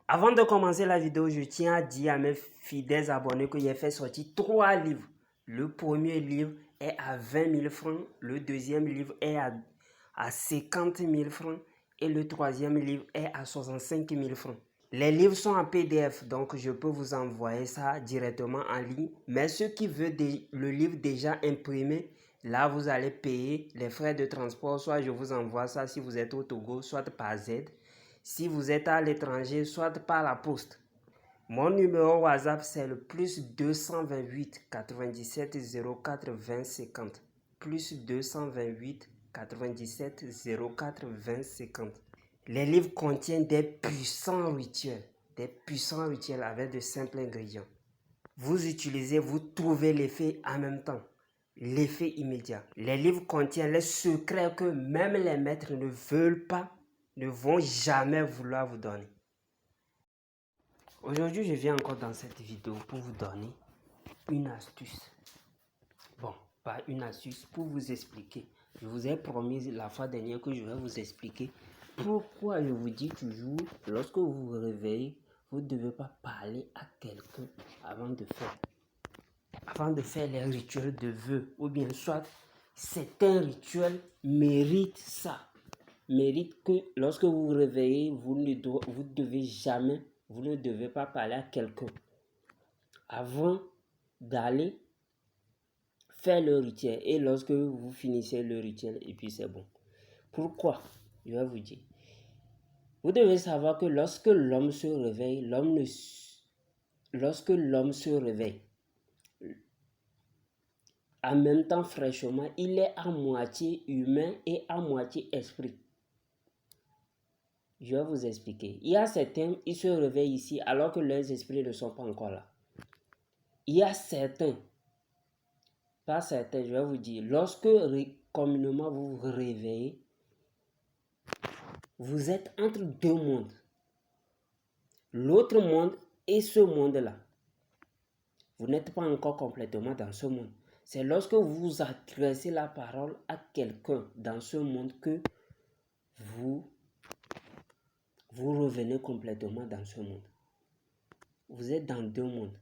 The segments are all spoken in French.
Avant de commencer la vidéo, je tiens à dire à mes fidèles abonnés que j'ai fait sortir 3 livres. Le premier livre est à 20 000 francs, le deuxième livre est à 50 000 francs et le troisième livre est à 65 000 francs. Les livres sont en PDF, donc je peux vous envoyer ça directement en ligne. Mais ceux qui veulent le livre déjà imprimé, là vous allez payer les frais de transport. Soit je vous envoie ça si vous êtes au Togo, soit par Z. Si vous êtes à l'étranger, soit par la poste. Mon numéro WhatsApp, c'est le plus 228 97 04 20 50. Plus 228 97 04 20 50. Les livres contiennent des puissants rituels avec de simples ingrédients. Vous utilisez, vous trouvez l'effet en même temps, l'effet immédiat. Les livres contiennent les secrets que même les maîtres ne veulent pas, ne vont jamais vouloir vous donner. Aujourd'hui, je viens encore dans cette vidéo pour vous donner une astuce. Bon, pas une astuce, pour vous expliquer. Je vous ai promis la fois dernière que je vais vous expliquer pourquoi je vous dis toujours, lorsque vous vous réveillez, vous ne devez pas parler à quelqu'un avant de faire les rituels de vœux. Ou bien soit, certains rituels méritent ça. Méritent que lorsque vous vous réveillez, vous ne devez pas parler à quelqu'un avant d'aller faire le rituel. Et lorsque vous finissez le rituel, et puis c'est bon. Pourquoi? Je vais vous dire. Vous devez savoir que lorsque l'homme se réveille, en même temps fraîchement, il est à moitié humain et à moitié esprit. Je vais vous expliquer. Il y a certains, ils se réveillent ici alors que leurs esprits ne sont pas encore là. Il y a certains, pas certains, je vais vous dire, lorsque communément vous vous réveillez, vous êtes entre deux mondes. L'autre monde et ce monde-là. Vous n'êtes pas encore complètement dans ce monde. C'est lorsque vous adressez la parole à quelqu'un dans ce monde que vous revenez complètement dans ce monde. Vous êtes dans deux mondes.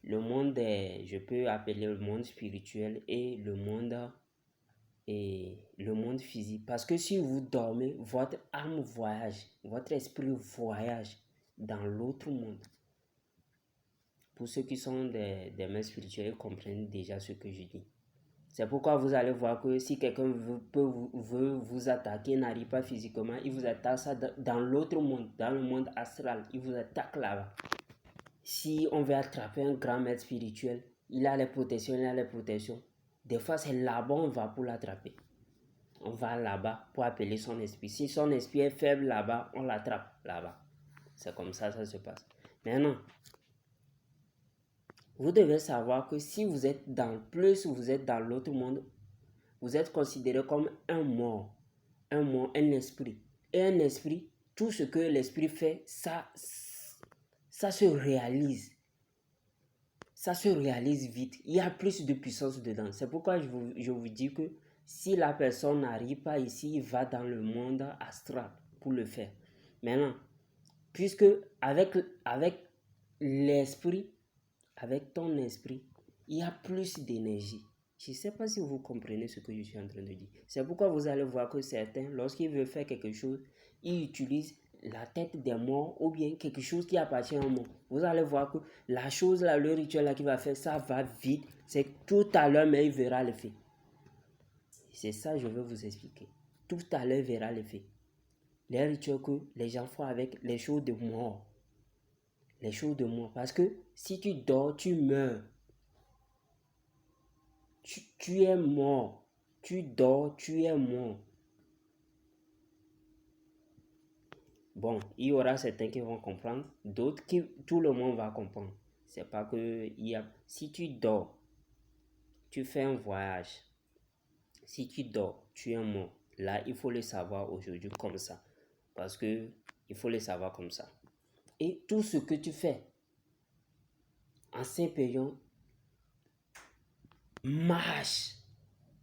Le monde je peux appeler le monde spirituel et le monde physique. Parce que si vous dormez, votre âme voyage, votre esprit voyage dans l'autre monde. Pour ceux qui sont des maîtres spirituels, ils comprennent déjà ce que je dis. C'est pourquoi vous allez voir que si quelqu'un veut vous attaquer, n'arrive pas physiquement, il vous attaque ça dans l'autre monde, dans le monde astral. Il vous attaque là-bas. Si on veut attraper un grand maître spirituel, il a les protections, Des fois, c'est là-bas on va pour l'attraper. On va là-bas pour appeler son esprit. Si son esprit est faible là-bas, on l'attrape là-bas. C'est comme ça se passe. Maintenant, vous devez savoir que si vous êtes dans l'autre monde, vous êtes considéré comme un mort, un esprit. Et un esprit, tout ce que l'esprit fait, ça se réalise. Ça se réalise vite. Il y a plus de puissance dedans. C'est pourquoi je vous dis que si la personne n'arrive pas ici, il va dans le monde astral pour le faire. Maintenant, puisque avec l'esprit, avec ton esprit, il y a plus d'énergie. Je ne sais pas si vous comprenez ce que je suis en train de dire. C'est pourquoi vous allez voir que certains, lorsqu'ils veulent faire quelque chose, ils utilisent la tête des morts ou bien quelque chose qui appartient aux morts. Vous allez voir que la chose là, le rituel là qu'il va faire, ça va vite. C'est tout à l'heure, mais il verra l'effet. C'est ça que je veux vous expliquer. Tout à l'heure, il verra l'effet. Les rituels que les gens font avec les choses de mort. Les choses de mort. Parce que si tu dors, tu meurs. Tu es mort. Tu dors, tu es mort. Bon, il y aura certains qui vont comprendre, d'autres qui, tout le monde va comprendre. C'est pas que si tu dors, tu fais un voyage. Si tu dors, tu es mort. Là, il faut le savoir aujourd'hui comme ça. Parce que il faut le savoir comme ça. Et tout ce que tu fais en Saint-Pétion marche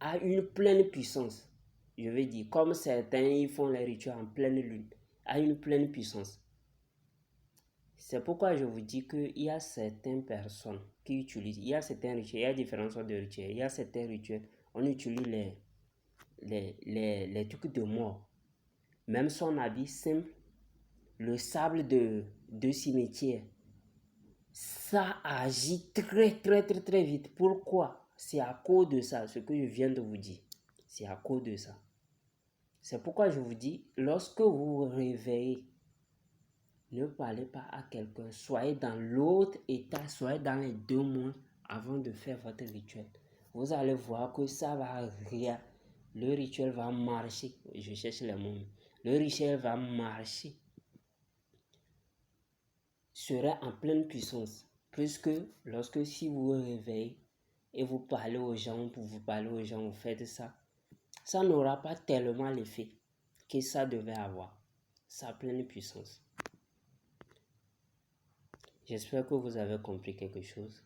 à une pleine puissance. Je vais dire, comme certains, ils font les rituels en pleine lune, à une pleine puissance. C'est pourquoi je vous dis qu'il y a certaines personnes qui utilisent, il y a certains rituels, il y a différentes sortes de rituels. Il y a certains rituels, on utilise les trucs de mort. Même son habit simple, le sable de cimetière, ça agit très vite. Pourquoi? C'est à cause de ça, ce que je viens de vous dire. C'est à cause de ça. C'est pourquoi je vous dis, lorsque vous vous réveillez, ne parlez pas à quelqu'un. Soyez dans l'autre état, soyez dans les 2 mois avant de faire votre rituel. Vous allez voir que ça va rien. Le rituel va marcher. Je cherche les mots. Le rituel va marcher. Sera en pleine puissance. Plus que lorsque si vous vous réveillez et vous parlez aux gens, vous faites ça. Ça n'aura pas tellement l'effet que ça devait avoir. Sa pleine puissance. J'espère que vous avez compris quelque chose.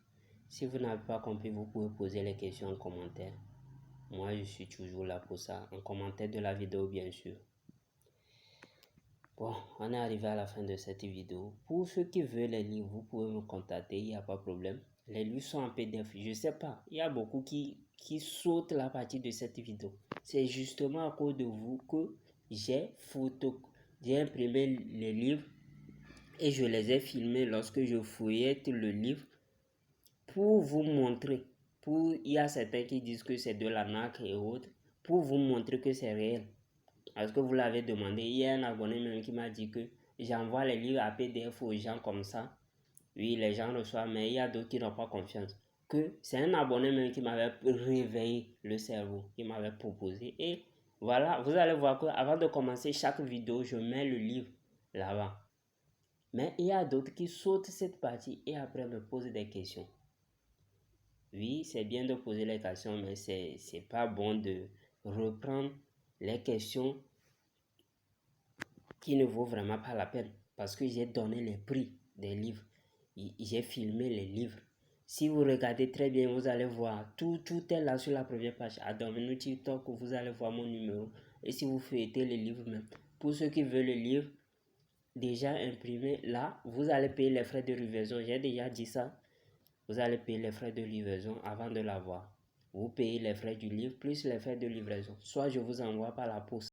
Si vous n'avez pas compris, vous pouvez poser les questions en commentaire. Moi, je suis toujours là pour ça. En commentaire de la vidéo, bien sûr. Bon, on est arrivé à la fin de cette vidéo. Pour ceux qui veulent les livres, vous pouvez me contacter, il n'y a pas de problème. Les livres sont en PDF. Je ne sais pas, il y a beaucoup qui sautent la partie de cette vidéo. C'est justement à cause de vous que j'ai imprimé les livres et je les ai filmés lorsque je fouillette le livre pour vous montrer. Il y a certains qui disent que c'est de l'arnaque et autres, pour vous montrer que c'est réel. Parce que vous l'avez demandé. Il y a un abonné même qui m'a dit que j'envoie les livres à PDF aux gens comme ça. Oui, les gens reçoivent, mais il y a d'autres qui n'ont pas confiance. C'est un abonné même qui m'avait réveillé le cerveau, qui m'avait proposé. Et voilà, vous allez voir qu'avant de commencer chaque vidéo, je mets le livre là-bas. Mais il y a d'autres qui sautent cette partie et après me posent des questions. Oui, c'est bien de poser les questions, mais c'est pas bon de reprendre les questions qui ne vaut vraiment pas la peine. Parce que j'ai donné les prix des livres. J'ai filmé les livres. Si vous regardez très bien, vous allez voir. Tout est là sur la première page. À Domino TikTok, vous allez voir mon numéro. Et si vous feuilletez les livres même. Pour ceux qui veulent le livre déjà imprimé, là, vous allez payer les frais de livraison. J'ai déjà dit ça. Vous allez payer les frais de livraison avant de l'avoir. Vous payez les frais du livre plus les frais de livraison. Soit je vous envoie par la poste.